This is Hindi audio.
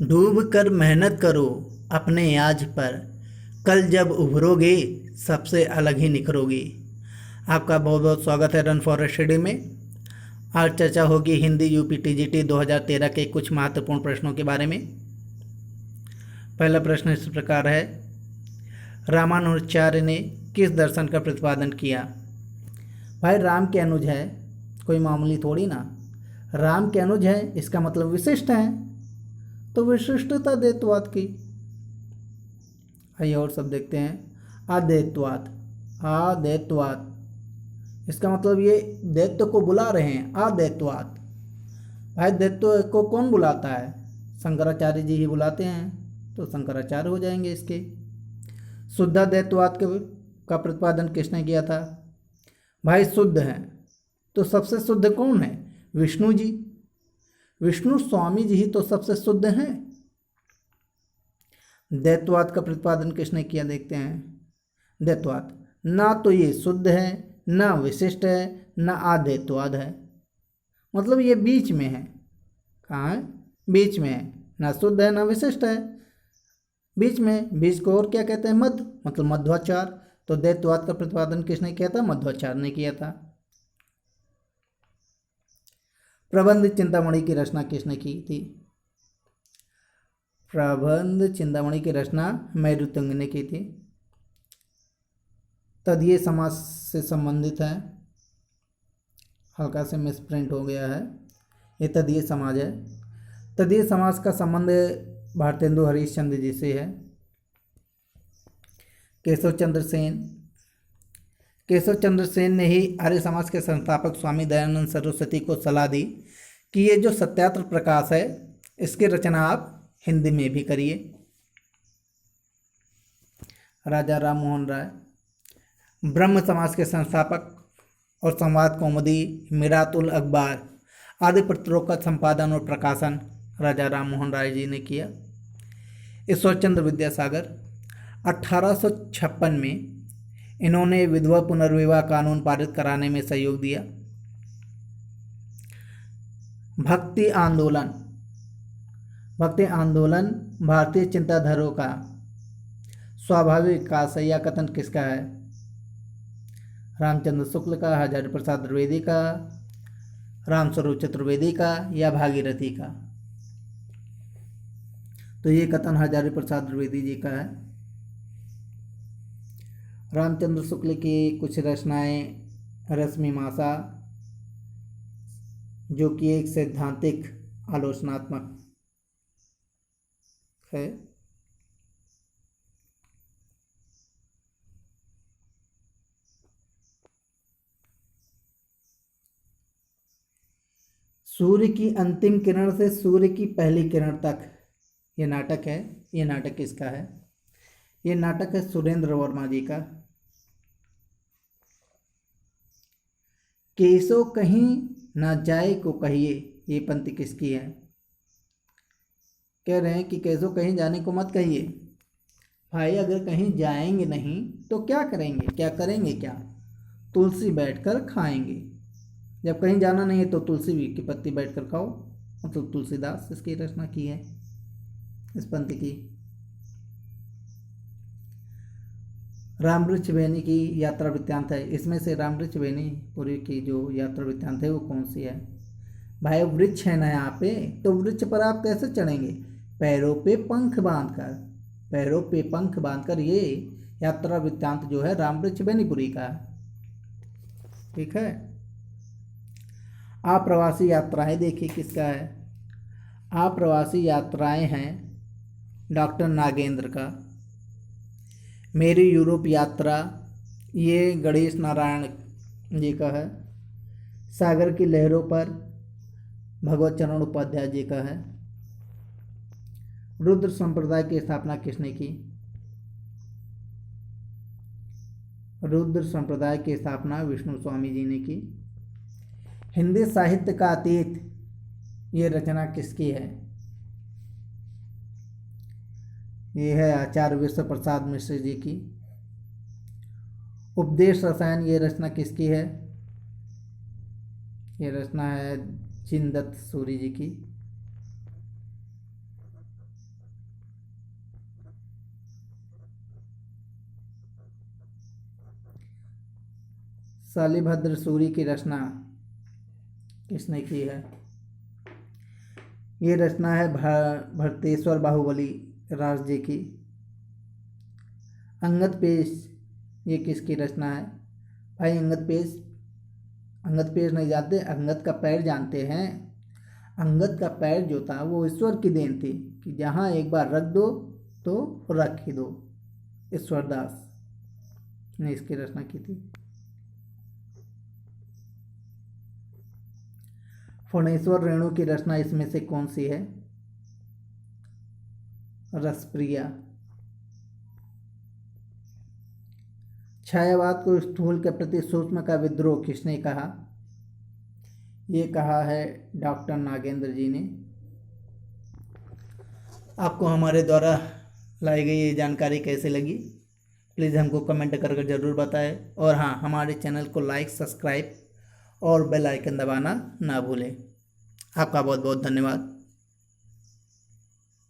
डूब कर मेहनत करो अपने आज पर, कल जब उभरोगे सबसे अलग ही निखरोगे। आपका बहुत बहुत स्वागत है रन फॉर स्टडी में। आज चर्चा होगी हिंदी यूपी टीजीटी 2013 के कुछ महत्वपूर्ण प्रश्नों के बारे में। पहला प्रश्न इस प्रकार है, रामानुजाचार्य ने किस दर्शन का प्रतिपादन किया? भाई राम के अनुज है, कोई मामूली थोड़ी ना। राम के अनुज है इसका मतलब विशिष्ट है, तो विशिष्टता द्वैतवाद की। आइए और सब देखते हैं। अद्वैतवाद, अद्वैतवाद इसका मतलब ये द्वैत को बुला रहे हैं। अद्वैतवाद, भाई द्वैत को कौन बुलाता है? शंकराचार्य जी ही बुलाते हैं, तो शंकराचार्य हो जाएंगे इसके। शुद्धाद्वैतवाद का प्रतिपादन किसने किया था? भाई शुद्ध है तो सबसे शुद्ध कौन है? विष्णु जी, विष्णु स्वामी जी ही तो सबसे शुद्ध हैं। द्वैतवाद का प्रतिपादन किसने किया? देखते हैं। द्वैतवाद ना तो ये शुद्ध है, ना विशिष्ट है, ना अद्वैतवाद है, मतलब ये बीच में है। कहाँ है? बीच में है, ना शुद्ध है ना विशिष्ट है, बीच में। बीच को और क्या कहते हैं? मध्य, मतलब मध्वाचार। तो द्वैतवाद का प्रतिपादन किसने किया था? मध्वाचार्य ने किया था। प्रबंध चिंतामणि की रचना किसने की थी? प्रबंध चिंतामणि की रचना मेरुतुंग ने की थी। तदीय समास से संबंधित है, हल्का से मिसप्रिंट हो गया है, ये तदीय समाज है। तदीय समास का संबंध भारतेंदु हरिश्चंद्र जी से है। केशव चंद्र सेन, केशव चंद्र सेन ने ही आर्य समाज के संस्थापक स्वामी दयानंद सरस्वती को सलाह दी कि ये जो सत्यार्थ प्रकाश है इसकी रचना आप हिंदी में भी करिए। राजा राम मोहन राय, ब्रह्म समाज के संस्थापक और संवाद कौमुदी, मिरातुल अखबार आदि पत्रों का संपादन और प्रकाशन राजा राम मोहन राय जी ने किया। ईश्वरचंद्र विद्यासागर, 1856 में इन्होंने विधवा पुनर्विवाह कानून पारित कराने में सहयोग दिया। भक्ति आंदोलन, भक्ति आंदोलन भारतीय चिंताधारों का स्वाभाविक विकास है, यह कथन किसका है? रामचंद्र शुक्ल का, हजारी प्रसाद द्विवेदी का, रामस्वरूप चतुर्वेदी का, या भागीरथी का? तो ये कथन हजारी प्रसाद द्विवेदी जी का है। रामचंद्र शुक्ल की कुछ रचनाएं रश्मिमासा, जो कि एक सैद्धांतिक आलोचनात्मक है। सूर्य की अंतिम किरण से सूर्य की पहली किरण तक, ये नाटक है। ये नाटक किसका है? ये नाटक है सुरेंद्र वर्मा जी का। केसो कहीं ना जाए को कहिए, ये पंक्ति किसकी है? कह रहे हैं कि केसो कहीं जाने को मत कहिए। भाई अगर कहीं जाएंगे नहीं तो क्या करेंगे? क्या करेंगे? क्या तुलसी बैठकर खाएंगे। जब कहीं जाना नहीं है तो तुलसी की पत्ती बैठकर खाओ, मतलब तुलसीदास इसकी रचना की है इस पंक्ति की। रामवृक्ष बेनी की यात्रा वृत्तांत है, इसमें से रामवृक्ष बेनीपुरी की जो यात्रा वृत्तांत है वो कौन सी है? भाई वृक्ष है ना यहाँ पे, तो वृक्ष पर आप कैसे चढ़ेंगे? पैरों पे पंख बांधकर, पैरों पे पंख बांधकर। ये यात्रा वृत्तांत जो है रामवृक्ष बेनीपुरी का, ठीक है। अप्रवासी यात्राएं देखिए किसका है? अप्रवासी यात्राएं हैं डॉक्टर नागेंद्र का। मेरी यूरोप यात्रा, ये गणेश नारायण जी का है। सागर की लहरों पर, भगवत चरण उपाध्याय जी का है। रुद्र संप्रदाय की स्थापना किसने की? रुद्र संप्रदाय की स्थापना विष्णु स्वामी जी ने की। हिंदी साहित्य का अतीत, ये रचना किसकी है? ये है आचार्य विश्व प्रसाद मिश्र जी की। उपदेश रसायन, ये रचना किसकी है? ये रचना है जिनदत्त सूरी जी की। शालिभद्र सूरी की रचना किसने की है? ये रचना है भरतेश्वर बाहुबली राज जी की। अंगद पेश, ये किसकी रचना है? भाई अंगद पेश नहीं जानते, अंगद का पैर जानते हैं। अंगद का पैर जो था वो ईश्वर की देन थी कि जहाँ एक बार रख दो तो रख ही दो। ईश्वरदास ने इसकी रचना की थी। फणेश्वर रेणु की रचना इसमें से कौन सी है? रसप्रिया। छायावाद को स्थूल के प्रति सूक्ष्म का विद्रोह किसने कहा? ये कहा है डॉक्टर नागेंद्र जी ने। आपको हमारे द्वारा लाई गई ये जानकारी कैसे लगी, प्लीज़ हमको कमेंट करके ज़रूर बताएं। और हाँ, हमारे चैनल को लाइक, सब्सक्राइब और बेल आइकन दबाना ना भूलें। आपका बहुत बहुत धन्यवाद।